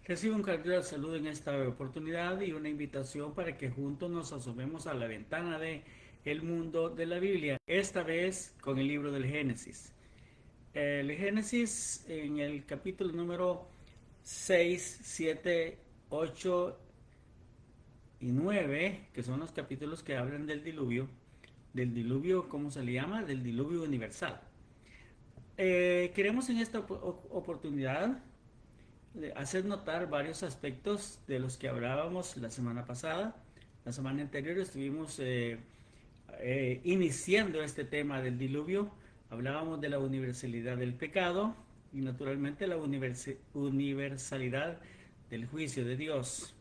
Recibo un cordial saludo en esta oportunidad y una invitación para que juntos nos asomemos a la ventana de el mundo de la Biblia, esta vez con el libro del Génesis. El Génesis en el capítulo número 6, 7, 8 y 9, que son los capítulos que hablan del diluvio, ¿cómo se le llama? Del diluvio universal. Queremos en esta oportunidad hacer notar varios aspectos de los que hablábamos la semana pasada. La semana anterior estuvimos iniciando este tema del diluvio. Hablábamos de la universalidad del pecado y naturalmente la universalidad del juicio de Dios.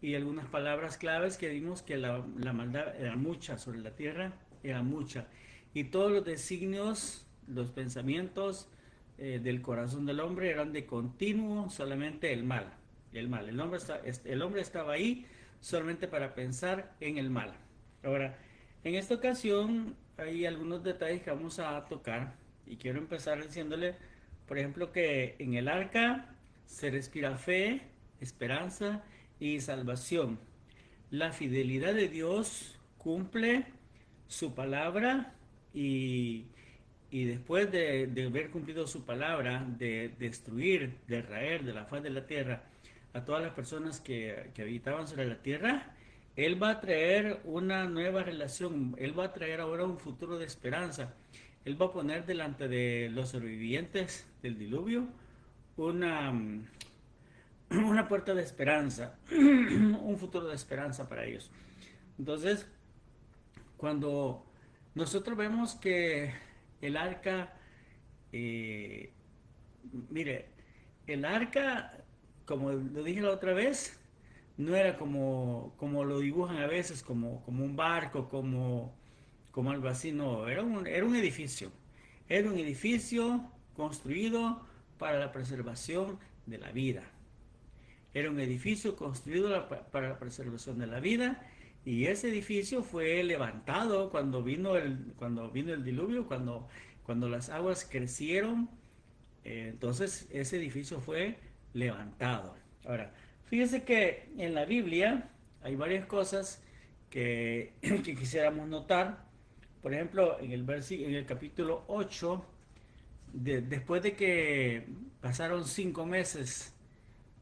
Y algunas palabras claves que vimos que la maldad era mucha sobre la tierra, era mucha. Y todos los designios, los pensamientos, del corazón del hombre eran de continuo solamente el mal. El mal. El hombre estaba ahí solamente para pensar en el mal. Ahora, en esta ocasión hay algunos detalles que vamos a tocar y quiero empezar diciéndole, por ejemplo, que en el arca se respira fe, esperanza y salvación. La fidelidad de Dios cumple su palabra y y después de haber cumplido su palabra, de destruir, de raer de la faz de la tierra a todas las personas que habitaban sobre la tierra, Él va a traer una nueva relación, Él va a traer ahora un futuro de esperanza. Él va a poner delante de los sobrevivientes del diluvio una, una puerta de esperanza, un futuro de esperanza para ellos. Entonces, cuando nosotros vemos que el arca eh, mire, el arca, como lo dije la otra vez, no era como lo dibujan a veces, como un barco, como algo así, no, era un edificio. Era un edificio construido para la preservación de la vida. Era un edificio construido para la preservación de la vida y ese edificio fue levantado cuando vino el diluvio, cuando las aguas crecieron. Entonces ese edificio fue levantado. Ahora, fíjese que en la Biblia hay varias cosas que quisiéramos notar. Por ejemplo, en el capítulo 8, después de que pasaron 5 meses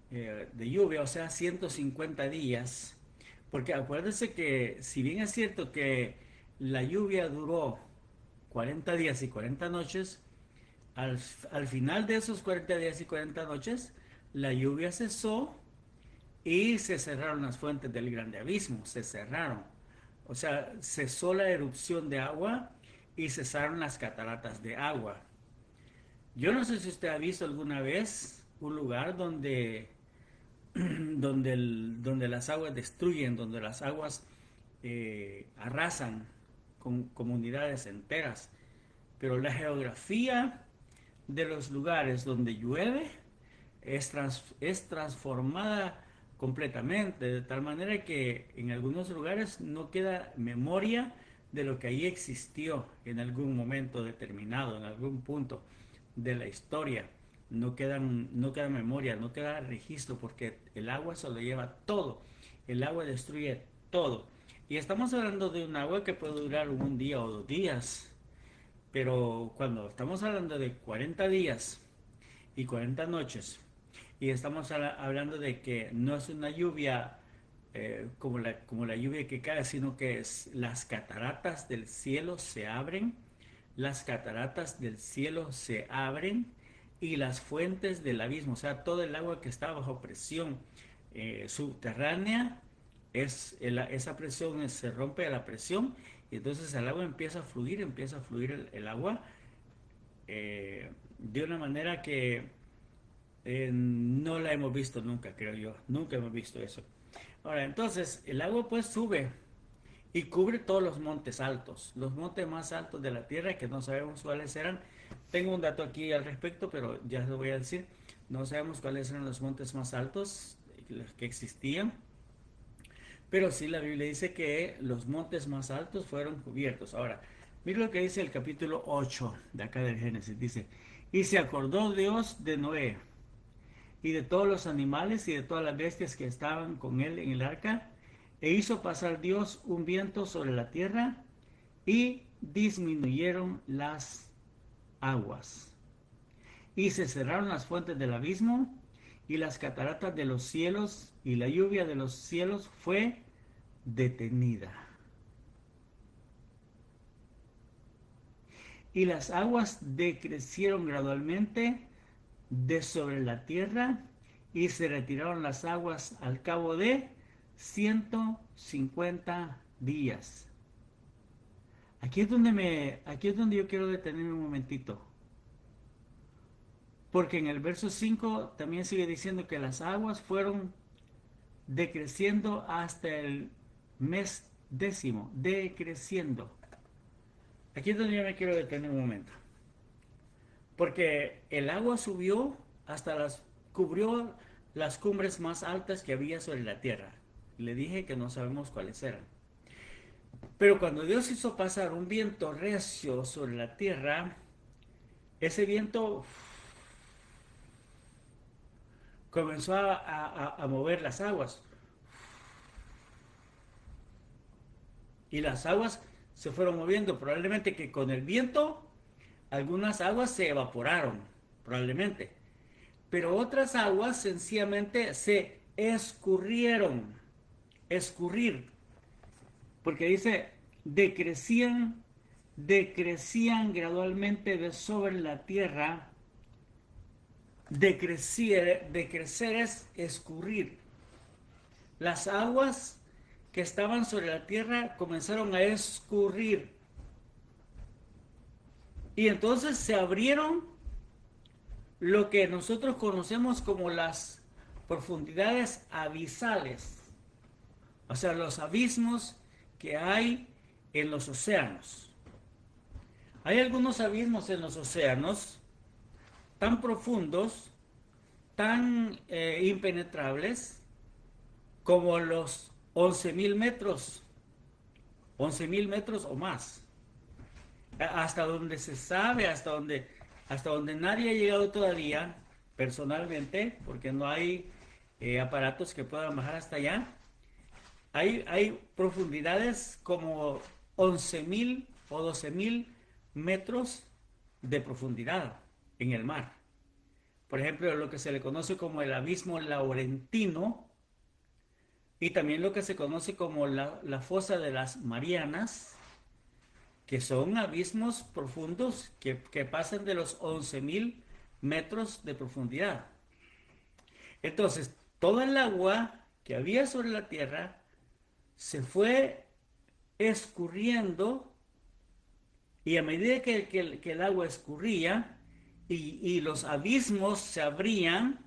de lluvia, o sea, 150 días, porque acuérdense que si bien es cierto que la lluvia duró 40 días y 40 noches, al, al final de esos 40 días y 40 noches, la lluvia cesó y se cerraron las fuentes del grande abismo, se cerraron. O sea, cesó la erupción de agua y cesaron las cataratas de agua. Yo no sé si usted ha visto alguna vez un lugar donde las aguas destruyen, donde las aguas arrasan con comunidades enteras. Pero la geografía de los lugares donde llueve es transformada completamente, de tal manera que en algunos lugares no queda memoria de lo que ahí existió en algún momento determinado, en algún punto de la historia. No queda memoria, no queda registro, porque el agua se lo lleva todo. El agua destruye todo. Y estamos hablando de un agua que puede durar un día o 2 días. Pero cuando estamos hablando de 40 días y 40 noches, y estamos hablando de que no es una lluvia como la lluvia que cae, sino que las cataratas del cielo se abren, las cataratas del cielo se abren y las fuentes del abismo, o sea, todo el agua que está bajo presión subterránea, esa presión se rompe a la presión y entonces el agua empieza a fluir el agua de una manera que no la hemos visto nunca, creo yo. Nunca hemos visto eso. Ahora, entonces, el agua pues sube y cubre todos los montes más altos de la tierra, que no sabemos cuáles eran. Tengo un dato aquí al respecto, pero ya lo voy a decir. No sabemos cuáles eran los montes más altos los que existían, pero sí la Biblia dice que los montes más altos fueron cubiertos. Ahora, mira lo que dice el capítulo 8 de acá del Génesis. Dice, y se acordó Dios de Noé y de todos los animales y de todas las bestias que estaban con él en el arca, e hizo pasar Dios un viento sobre la tierra, y disminuyeron las aguas, y se cerraron las fuentes del abismo, y las cataratas de los cielos, y la lluvia de los cielos fue detenida. Y las aguas decrecieron gradualmente de sobre la tierra, y se retiraron las aguas al cabo de 150 días. Aquí es donde yo quiero detenerme un momentito. Porque en el verso 5 también sigue diciendo que las aguas fueron decreciendo hasta el mes 10º, decreciendo. Aquí es donde yo me quiero detener un momento. Porque el agua subió cubrió las cumbres más altas que había sobre la tierra. Le dije que no sabemos cuáles eran. Pero cuando Dios hizo pasar un viento recio sobre la tierra, ese viento comenzó a mover las aguas. Y las aguas se fueron moviendo. Probablemente que con el viento algunas aguas se evaporaron, probablemente. Pero otras aguas sencillamente se escurrieron. Escurrir. Porque dice, decrecían gradualmente de sobre la tierra. Decrecer es escurrir. Las aguas que estaban sobre la tierra comenzaron a escurrir. Y entonces se abrieron lo que nosotros conocemos como las profundidades abisales. O sea, los abismos que hay en los océanos. Hay algunos abismos en los océanos tan profundos, tan impenetrables, como los 11.000 metros, 11.000 metros o más. Hasta donde se sabe, hasta donde nadie ha llegado todavía, personalmente, porque no hay aparatos que puedan bajar hasta allá. Hay profundidades como 11.000 o 12.000 metros de profundidad en el mar. Por ejemplo, lo que se le conoce como el abismo laurentino, y también lo que se conoce como la fosa de las Marianas, que son abismos profundos que pasan de los 11.000 metros de profundidad. Entonces, toda el agua que había sobre la tierra se fue escurriendo, y a medida que el agua escurría y los abismos se abrían,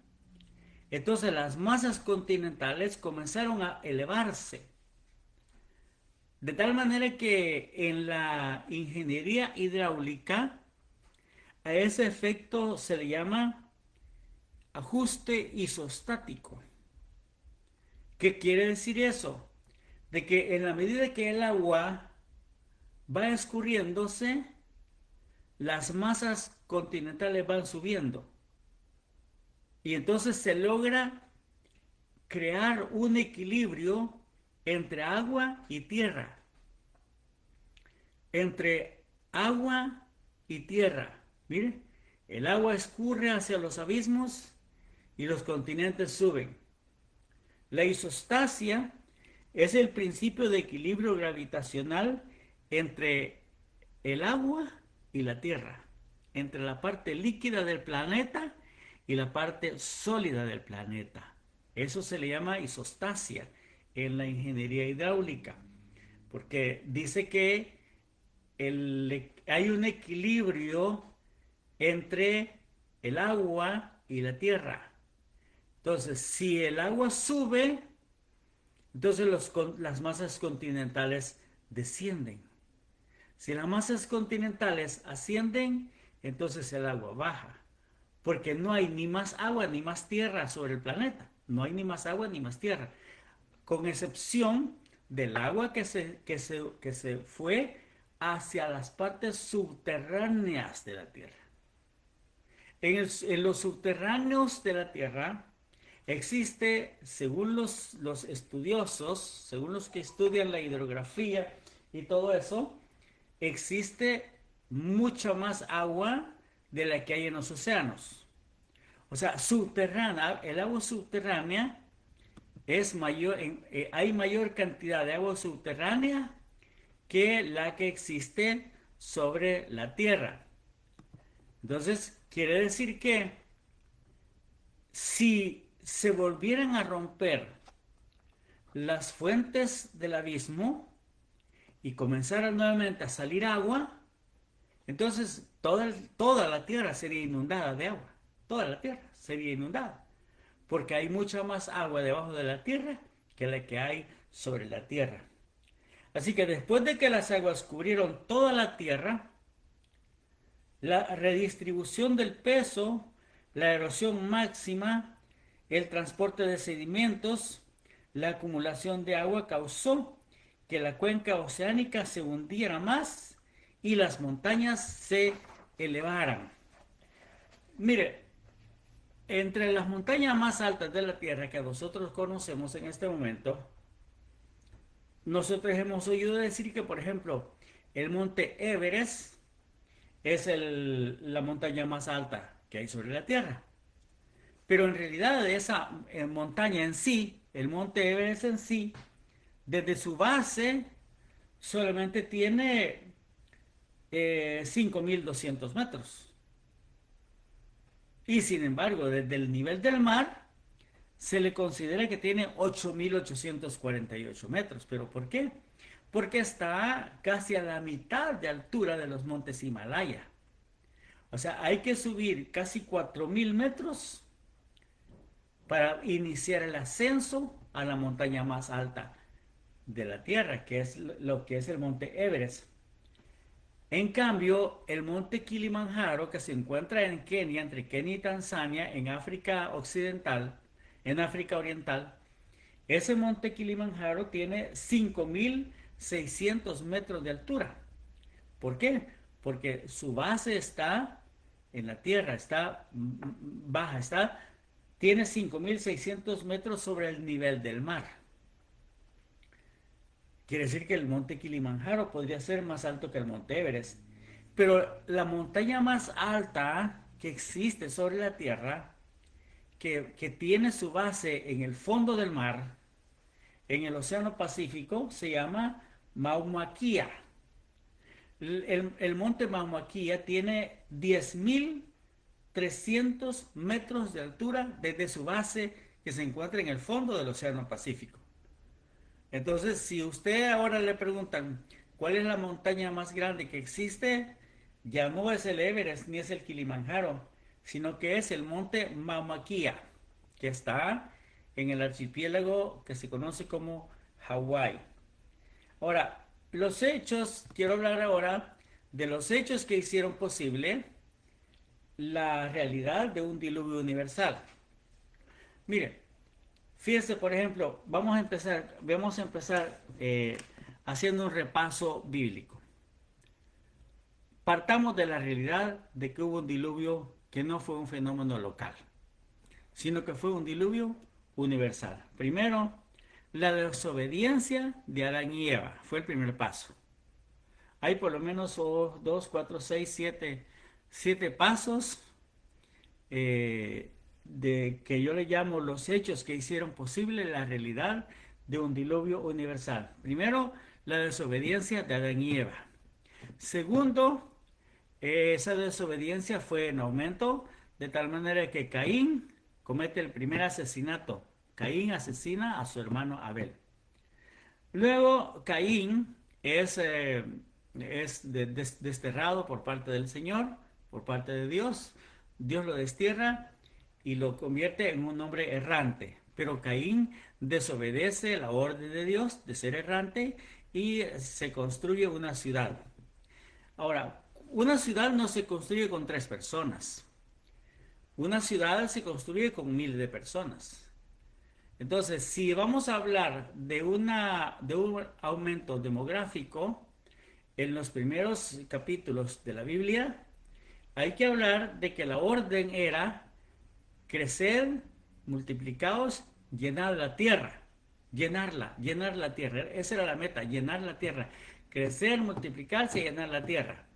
entonces las masas continentales comenzaron a elevarse. De tal manera que en la ingeniería hidráulica a ese efecto se le llama ajuste isostático. ¿Qué quiere decir eso? De que en la medida que el agua va escurriéndose, las masas continentales van subiendo. Y entonces se logra crear un equilibrio entre agua y tierra. Entre agua y tierra. Mire, el agua escurre hacia los abismos y los continentes suben. La isostasia es el principio de equilibrio gravitacional entre el agua y la tierra, entre la parte líquida del planeta y la parte sólida del planeta. Eso se le llama isostasia en la ingeniería hidráulica, porque dice que hay un equilibrio entre el agua y la tierra. Entonces, si el agua sube, entonces las masas continentales descienden. Si las masas continentales ascienden, entonces el agua baja. Porque no hay ni más agua ni más tierra sobre el planeta. No hay ni más agua ni más tierra. Con excepción del agua que se fue hacia las partes subterráneas de la tierra. En los subterráneos de la Tierra existe, según los estudiosos, según los que estudian la hidrografía y todo eso, existe mucha más agua de la que hay en los océanos. O sea, subterránea, el agua subterránea es mayor, hay mayor cantidad de agua subterránea que la que existe sobre la Tierra. Entonces, quiere decir que si se volvieran a romper las fuentes del abismo y comenzara nuevamente a salir agua, entonces toda la tierra sería inundada de agua. Toda la tierra sería inundada. Porque hay mucha más agua debajo de la tierra que la que hay sobre la tierra. Así que después de que las aguas cubrieron toda la tierra, la redistribución del peso, la erosión máxima, el transporte de sedimentos, la acumulación de agua causó que la cuenca oceánica se hundiera más y las montañas se elevaran. Mire, entre las montañas más altas de la Tierra que nosotros conocemos en este momento, nosotros hemos oído decir que, por ejemplo, el monte Everest es la montaña más alta que hay sobre la Tierra. Pero en realidad esa montaña en sí, el monte Everest en sí, desde su base solamente tiene 5.200 metros. Y sin embargo, desde el nivel del mar se le considera que tiene 8.848 metros. ¿Pero por qué? Porque está casi a la mitad de altura de los montes Himalaya. O sea, hay que subir casi 4.000 metros para iniciar el ascenso a la montaña más alta de la Tierra, que es lo que es el monte Everest. En cambio, el monte Kilimanjaro, que se encuentra en Kenia, entre Kenia y Tanzania, en África Occidental, en África Oriental, ese monte Kilimanjaro tiene 5.600 metros de altura. ¿Por qué? Porque su base está en la tierra, está baja, tiene 5.600 metros sobre el nivel del mar. Quiere decir que el monte Kilimanjaro podría ser más alto que el monte Everest. Pero la montaña más alta que existe sobre la tierra, que tiene su base en el fondo del mar, en el Océano Pacífico, se llama Mauna Kea. El monte Mauna Kea tiene 10.300 metros de altura desde su base que se encuentra en el fondo del Océano Pacífico. Entonces, si usted ahora le preguntan cuál es la montaña más grande que existe, ya no es el Everest ni es el Kilimanjaro, sino que es el monte Mauna Kea, que está en el archipiélago que se conoce como Hawái. Ahora, quiero hablar ahora de los hechos que hicieron posible la realidad de un diluvio universal. Mire, fíjese, por ejemplo, vamos a empezar haciendo un repaso bíblico. Partamos de la realidad de que hubo un diluvio que no fue un fenómeno local, sino que fue un diluvio universal. Primero, la desobediencia de Adán y Eva fue el primer paso. Hay por lo menos 2, 4, 6, 7 pasos de que yo le llamo los hechos que hicieron posible la realidad de un diluvio universal. Primero, la desobediencia de Adán y Eva. Segundo, esa desobediencia fue en aumento, de tal manera que Caín comete el primer asesinato. Caín asesina a su hermano Abel. Luego, Caín es desterrado por parte del Señor, por parte de Dios. Dios lo destierra y lo convierte en un hombre errante. Pero Caín desobedece la orden de Dios de ser errante y se construye una ciudad. Ahora, una ciudad no se construye con 3 personas. Una ciudad se construye con miles de personas. Entonces, si vamos a hablar de un aumento demográfico, en los primeros capítulos de la Biblia, hay que hablar de que la orden era crecer, multiplicados, llenar la tierra, llenar la tierra. Esa era la meta, llenar la tierra. Crecer, multiplicarse y llenar la tierra.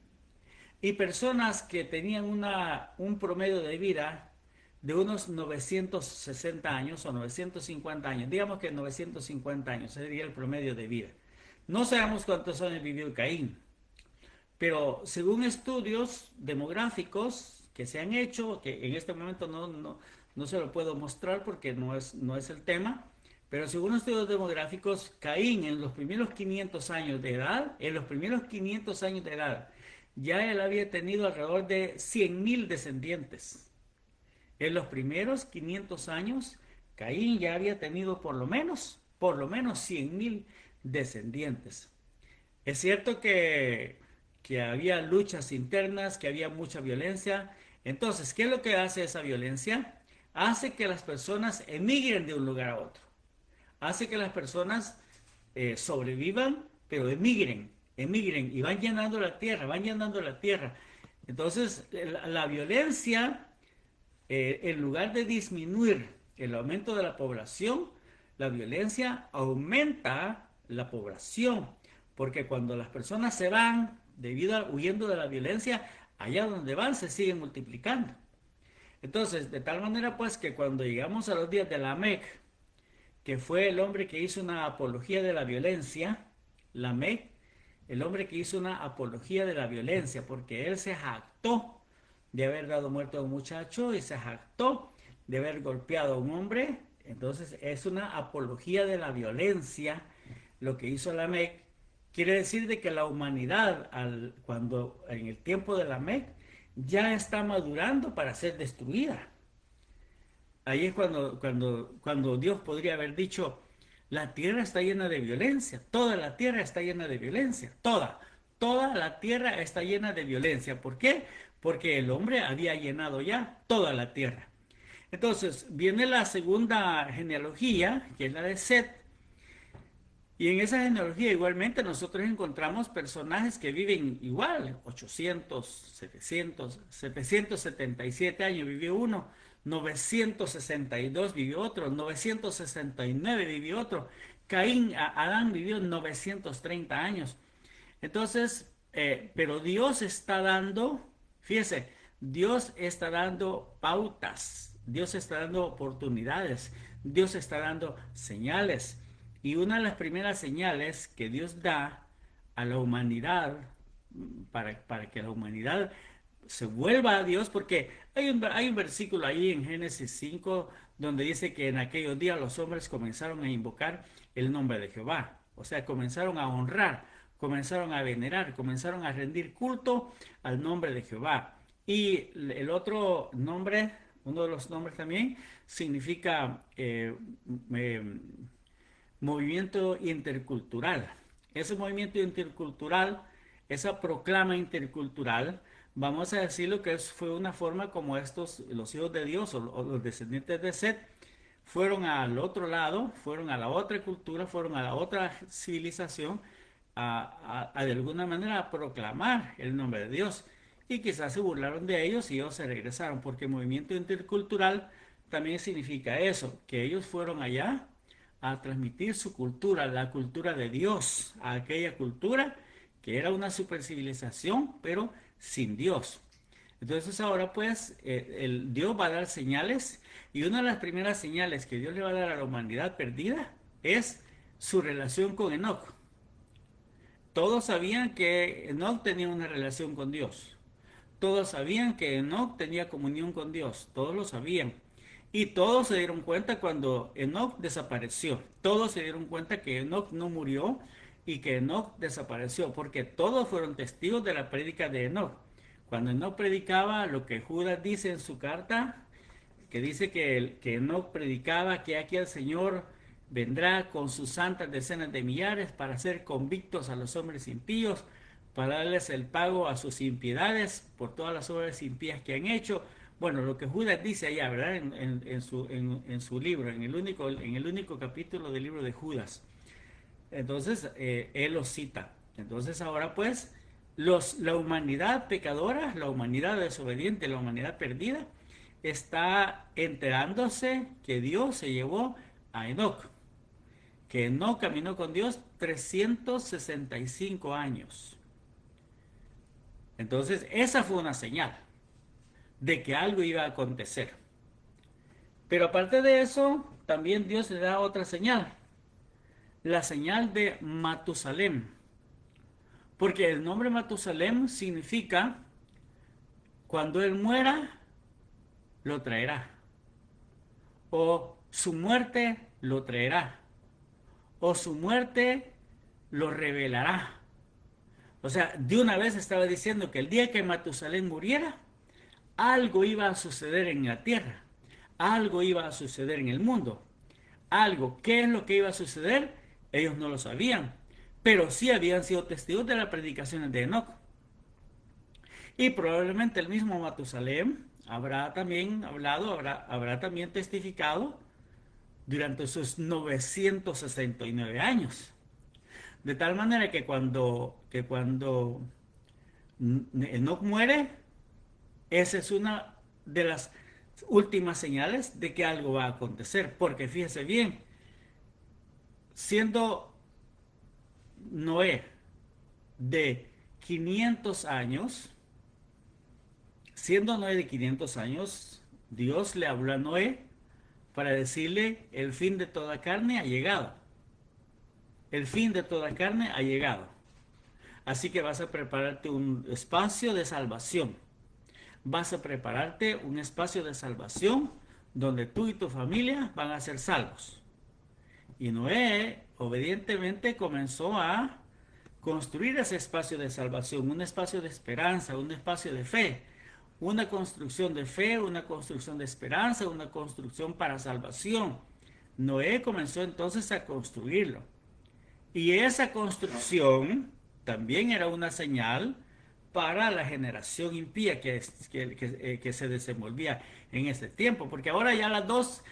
Y personas que tenían un promedio de vida de unos 960 años o 950 años, digamos que 950 años sería el promedio de vida. No sabemos cuántos años vivió Caín, pero según estudios demográficos que se han hecho, que en este momento no se lo puedo mostrar porque no es el tema, pero según estudios demográficos, Caín en los primeros 500 años de edad, ya él había tenido alrededor de 100.000 descendientes. En los primeros 500 años, Caín ya había tenido por lo menos 100.000 descendientes. Es cierto que había luchas internas, que había mucha violencia. Entonces, ¿qué es lo que hace esa violencia? Hace que las personas emigren de un lugar a otro. Hace que las personas sobrevivan, pero emigren y van llenando la tierra, van llenando la tierra. Entonces, la violencia, en lugar de disminuir el aumento de la población, la violencia aumenta la población, porque cuando las personas se van huyendo de la violencia, allá donde van se siguen multiplicando. Entonces, de tal manera pues que cuando llegamos a los días de Lamec, que fue el hombre que hizo una apología de la violencia, Lamec, el hombre que hizo una apología de la violencia, porque él se jactó de haber dado muerte a un muchacho y se jactó de haber golpeado a un hombre. Entonces es una apología de la violencia lo que hizo Lamec. Quiere decir de que la humanidad, cuando en el tiempo de Lamec, ya está madurando para ser destruida. Ahí es cuando Dios podría haber dicho, la tierra está llena de violencia, toda la tierra está llena de violencia, toda la tierra está llena de violencia. ¿Por qué? Porque el hombre había llenado ya toda la tierra. Entonces viene la segunda genealogía, que es la de Set, y en esa genealogía igualmente nosotros encontramos personajes que viven igual, 800, 777 años vivió uno, 962 vivió otro, 969 vivió otro, Adán vivió 930 años. Entonces, pero Dios está dando, fíjese, Dios está dando pautas, Dios está dando oportunidades, Dios está dando señales. Y una de las primeras señales que Dios da a la humanidad, para que la humanidad se vuelva a Dios, porque hay un versículo ahí en Génesis 5 donde dice que en aquellos días los hombres comenzaron a invocar el nombre de Jehová. O sea, comenzaron a honrar, comenzaron a venerar, comenzaron a rendir culto al nombre de Jehová. Y el otro nombre, uno de los nombres también, significa movimiento intercultural. Ese movimiento intercultural, esa proclama intercultural, vamos a decirlo que fue una forma como los hijos de Dios o los descendientes de Set, fueron al otro lado, fueron a la otra cultura, fueron a la otra civilización, de alguna manera a proclamar el nombre de Dios. Y quizás se burlaron de ellos y ellos se regresaron, porque movimiento intercultural también significa eso, que ellos fueron allá a transmitir su cultura, la cultura de Dios, a aquella cultura que era una supercivilización, pero sin Dios. Entonces ahora pues Dios va a dar señales, y una de las primeras señales que Dios le va a dar a la humanidad perdida es su relación con Enoc. Todos sabían que Enoc tenía una relación con Dios. Todos sabían que Enoc tenía comunión con Dios. Todos lo sabían. Y todos se dieron cuenta cuando Enoc desapareció. Todos se dieron cuenta que Enoc no murió y que Enoc desapareció, porque todos fueron testigos de la prédica de Enoc. Cuando Enoc predicaba lo que Judas dice en su carta, que dice que Enoc predicaba que aquí el Señor vendrá con sus santas decenas de millares para hacer convictos a los hombres impíos, para darles el pago a sus impiedades por todas las obras impías que han hecho. Bueno, lo que Judas dice allá, ¿verdad? En su libro, en el único capítulo del libro de Judas. Entonces, él lo cita. Entonces, ahora pues, la humanidad pecadora, la humanidad desobediente, la humanidad perdida, está enterándose que Dios se llevó a Enoc, que Enoc caminó con Dios 365 años. Entonces, esa fue una señal de que algo iba a acontecer. Pero aparte de eso, también Dios le da otra señal, la señal de Matusalem, porque el nombre Matusalem significa cuando él muera, lo traerá, o su muerte lo traerá, o su muerte lo revelará. O sea, de una vez estaba diciendo que el día que Matusalén muriera, algo iba a suceder en la tierra, algo iba a suceder en el mundo, algo. ¿Qué es lo que iba a suceder? Ellos no lo sabían, pero sí habían sido testigos de las predicaciones de Enoc. Y probablemente el mismo Matusalén habrá también hablado, habrá también testificado durante sus 969 años. De tal manera que cuando Enoc muere, esa es una de las últimas señales de que algo va a acontecer. Porque fíjese bien, siendo Noé de 500 años, siendo Noé de 500 años, Dios le habló a Noé para decirle: el fin de toda carne ha llegado. El fin de toda carne ha llegado. Así que vas a prepararte un espacio de salvación. Vas a prepararte un espacio de salvación donde tú y tu familia van a ser salvos. Y Noé obedientemente comenzó a construir ese espacio de salvación, un espacio de esperanza, un espacio de fe, una construcción de fe, una construcción de esperanza, una construcción para salvación. Noé comenzó entonces a construirlo. Y esa construcción también era una señal para la generación impía que se desenvolvía en ese tiempo, porque ahora ya las dos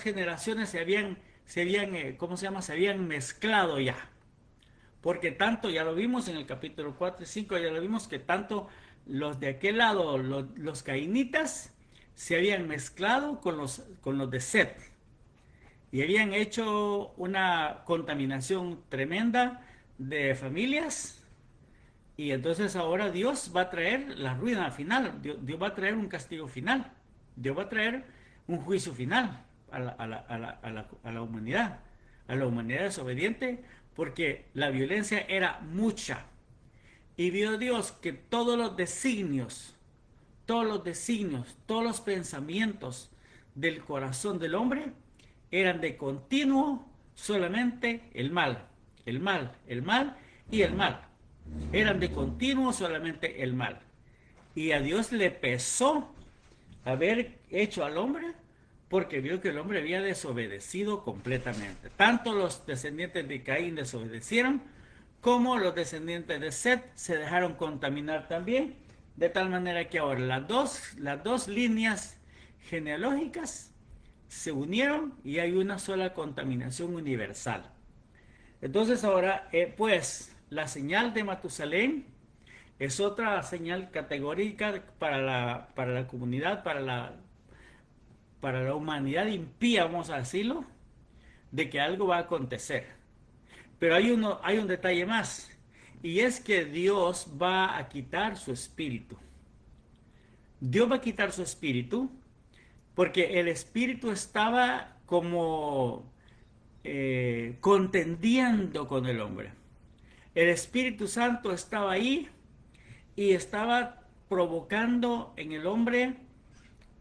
generaciones ¿cómo se llama? Se habían mezclado ya, porque tanto, ya lo vimos en el capítulo 4 y 5, ya lo vimos que tanto los de aquel lado, los cainitas, se habían mezclado con los de Set, y habían hecho una contaminación tremenda de familias. Y entonces ahora Dios va a traer la ruina final. Dios va a traer un castigo final. Dios va a traer un juicio final a la humanidad. A la humanidad desobediente, porque la violencia era mucha. Y vio Dios que todos los designios, todos los pensamientos del corazón del hombre eran de continuo solamente el mal, el mal, el mal y el mal. Eran de continuo solamente el mal. Y a Dios le pesó haber hecho al hombre, porque vio que el hombre había desobedecido completamente. Tanto los descendientes de Caín desobedecieron, como los descendientes de Set se dejaron contaminar también, de tal manera que ahora las dos líneas genealógicas se unieron y hay una sola contaminación universal. Entonces ahora, pues, la señal de Matusalén es otra señal categórica para la comunidad, para la humanidad impía, vamos a decirlo, de que algo va a acontecer. Pero hay un detalle más, y es que Dios va a quitar su espíritu. Dios va a quitar su espíritu porque el espíritu estaba como contendiendo con el hombre. El Espíritu Santo estaba ahí y estaba provocando en el hombre,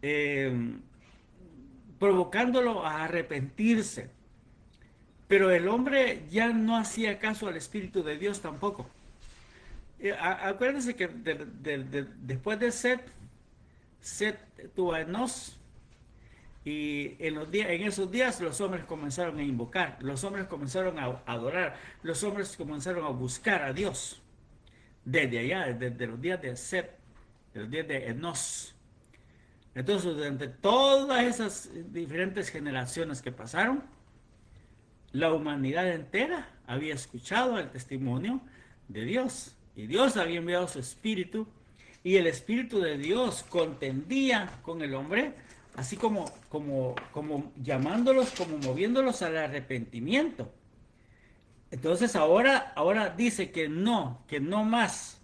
eh, provocándolo a arrepentirse. Pero el hombre ya no hacía caso al Espíritu de Dios tampoco. Acuérdense que después de Set tuvo a Enos, y en esos días los hombres comenzaron a invocar, los hombres comenzaron a adorar, los hombres comenzaron a buscar a Dios. Desde allá, desde los días de Set, de los días de Enos. Entonces, durante todas esas diferentes generaciones que pasaron, la humanidad entera había escuchado el testimonio de Dios y Dios había enviado su espíritu, y el espíritu de Dios contendía con el hombre, así como llamándolos, como moviéndolos al arrepentimiento. Entonces ahora dice que no más,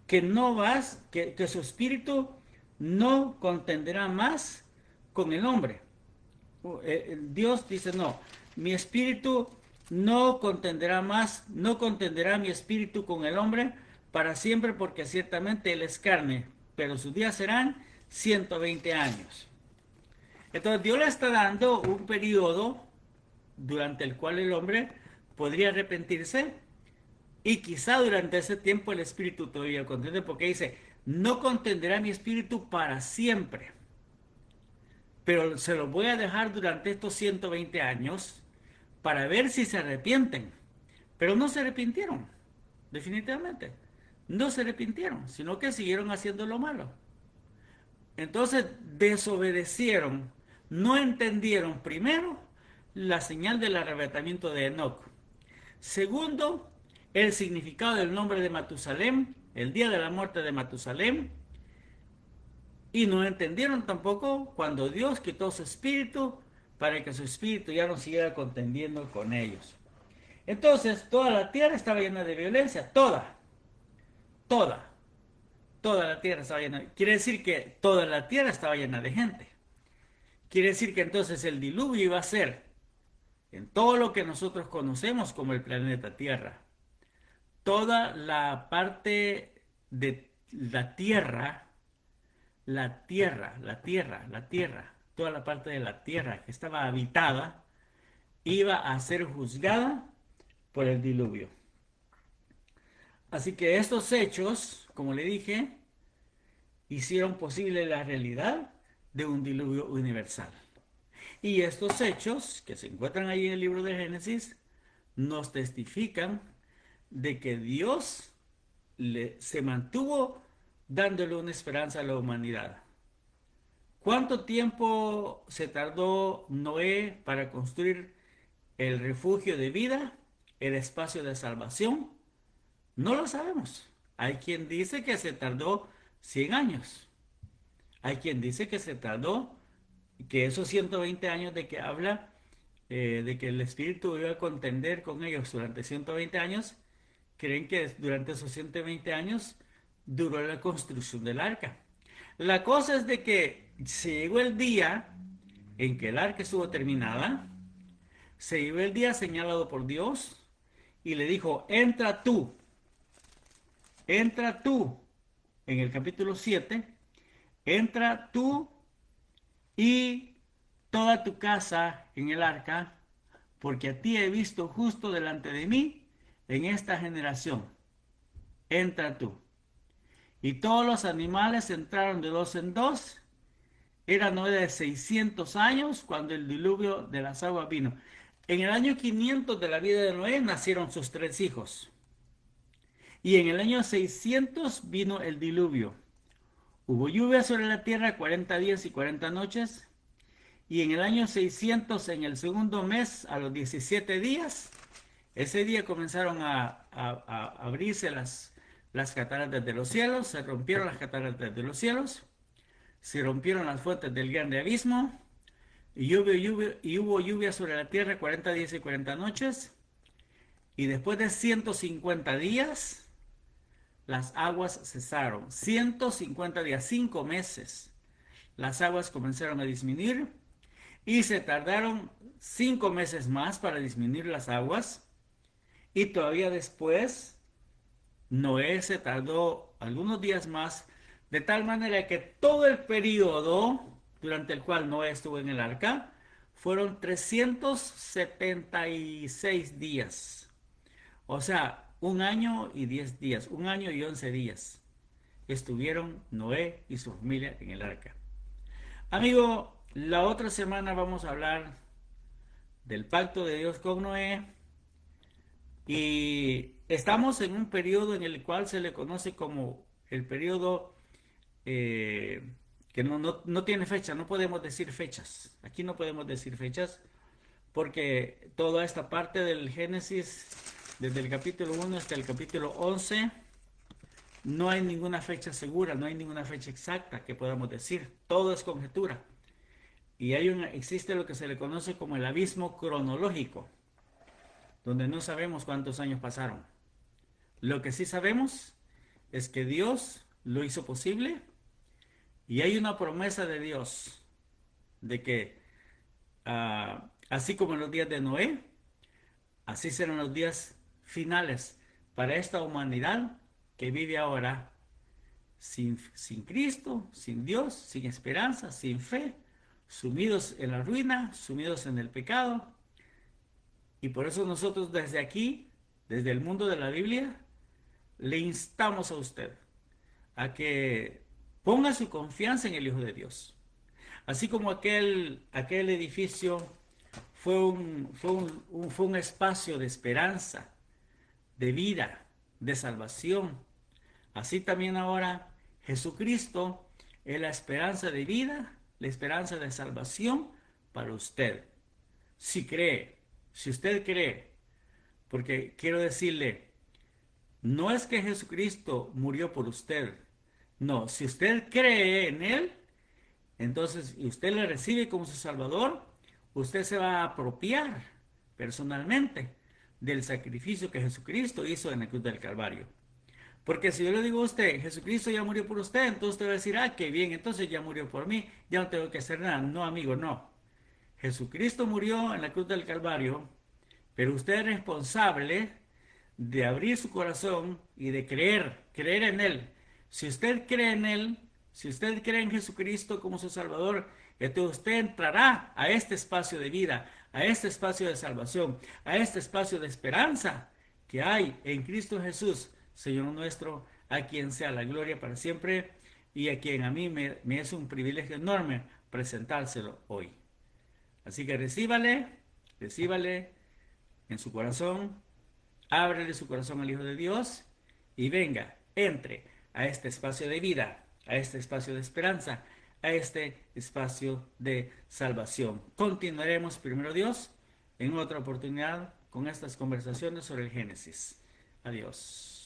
que no vas, que su espíritu no contenderá más con el hombre. Dios dice, no, mi espíritu no contenderá más, no contenderá mi espíritu con el hombre para siempre, porque ciertamente él es carne, pero sus días serán 120 años. Entonces Dios le está dando un periodo durante el cual el hombre podría arrepentirse, y quizá durante ese tiempo el espíritu todavía contende, porque dice, no contenderá mi espíritu para siempre, pero se los voy a dejar durante estos 120 años para ver si se arrepienten. Pero no se arrepintieron, definitivamente. No se arrepintieron, sino que siguieron haciendo lo malo. Entonces desobedecieron, no entendieron primero la señal del arrebatamiento de Enoc. Segundo, el significado del nombre de Matusalem, el día de la muerte de Matusalem. Y no entendieron tampoco cuando Dios quitó su espíritu para que su espíritu ya no siguiera contendiendo con ellos. Entonces toda la tierra estaba llena de violencia, toda, toda la tierra estaba llena. Quiere decir que toda la tierra estaba llena de gente. Quiere decir que entonces el diluvio iba a ser en todo lo que nosotros conocemos como el planeta Tierra. Toda la parte de la tierra, toda la parte de la tierra que estaba habitada, iba a ser juzgada por el diluvio. Así que estos hechos, como le dije, hicieron posible la realidad de un diluvio universal. Y estos hechos, que se encuentran ahí en el libro de Génesis, nos testifican de que Dios se mantuvo dándole una esperanza a la humanidad. ¿Cuánto tiempo se tardó Noé para construir el refugio de vida, el espacio de salvación? No lo sabemos. Hay quien dice que se tardó 100 años. Hay quien dice que se tardó, que esos 120 años de que habla, de que el Espíritu iba a contender con ellos durante 120 años, creen que durante esos 120 años duró la construcción del arca. La cosa es de que se llegó el día en que el arca estuvo terminada, se llegó el día señalado por Dios y le dijo, entra tú, en el capítulo 7, entra tú y toda tu casa en el arca, porque a ti he visto justo delante de mí en esta generación. Entra tú. Y todos los animales entraron de dos en dos. Era Noé de 600 años cuando el diluvio de las aguas vino. En el año 500 de la vida de Noé nacieron sus 3 hijos. Y en el año 600 vino el diluvio. Hubo lluvia sobre la tierra 40 días y 40 noches. Y en el año 600, en el segundo mes, a los 17 días, ese día comenzaron a abrirse las cataratas de los cielos, se rompieron las cataratas de los cielos, se rompieron las fuentes del grande abismo, y hubo lluvia sobre la tierra 40 días y 40 noches, y después de 150 días, las aguas cesaron. 150 días, 5 meses, las aguas comenzaron a disminuir, y se tardaron 5 meses más para disminuir las aguas, y todavía después Noé se tardó algunos días más, de tal manera que todo el periodo durante el cual Noé estuvo en el arca fueron 376 días. O sea, 1 año y 10 días, 1 año y 11 días estuvieron Noé y su familia en el arca. Amigo, la otra semana vamos a hablar del pacto de Dios con Noé. Y estamos en un periodo en el cual se le conoce como el periodo que no tiene fecha, no podemos decir fechas. Aquí no podemos decir fechas porque toda esta parte del Génesis, desde el capítulo 1 hasta el capítulo 11, No hay ninguna fecha segura, no hay ninguna fecha exacta que podamos decir. Todo es conjetura. Y existe lo que se le conoce como el abismo cronológico, donde no sabemos cuántos años pasaron. Lo que sí sabemos es que Dios lo hizo posible y hay una promesa de Dios de que así como en los días de Noé, así serán los días finales para esta humanidad que vive ahora sin Cristo, sin Dios, sin esperanza, sin fe, sumidos en la ruina, sumidos en el pecado. Y por eso nosotros desde aquí, desde el mundo de la Biblia, le instamos a usted a que ponga su confianza en el Hijo de Dios. Así como aquel edificio fue un espacio de esperanza, de vida, de salvación. Así también ahora Jesucristo es la esperanza de vida, la esperanza de salvación para usted. Si cree, si usted cree, porque quiero decirle, no es que Jesucristo murió por usted. No, si usted cree en Él, entonces y usted le recibe como su Salvador, usted se va a apropiar personalmente del sacrificio que Jesucristo hizo en la cruz del Calvario. Porque si yo le digo a usted, Jesucristo ya murió por usted, entonces usted va a decir, ah, qué bien, entonces ya murió por mí, ya no tengo que hacer nada. No, amigo, no. Jesucristo murió en la cruz del Calvario, pero usted es responsable de abrir su corazón y de creer en Él. Si usted cree en Él, si usted cree en Jesucristo como su Salvador, entonces usted entrará a este espacio de vida, a este espacio de salvación, a este espacio de esperanza que hay en Cristo Jesús, Señor nuestro, a quien sea la gloria para siempre y a quien a mí me es un privilegio enorme presentárselo hoy. Así que recíbale en su corazón, ábrele su corazón al Hijo de Dios y venga, entre a este espacio de vida, a este espacio de esperanza, a este espacio de salvación. Continuaremos, primero Dios, en otra oportunidad con estas conversaciones sobre el Génesis. Adiós.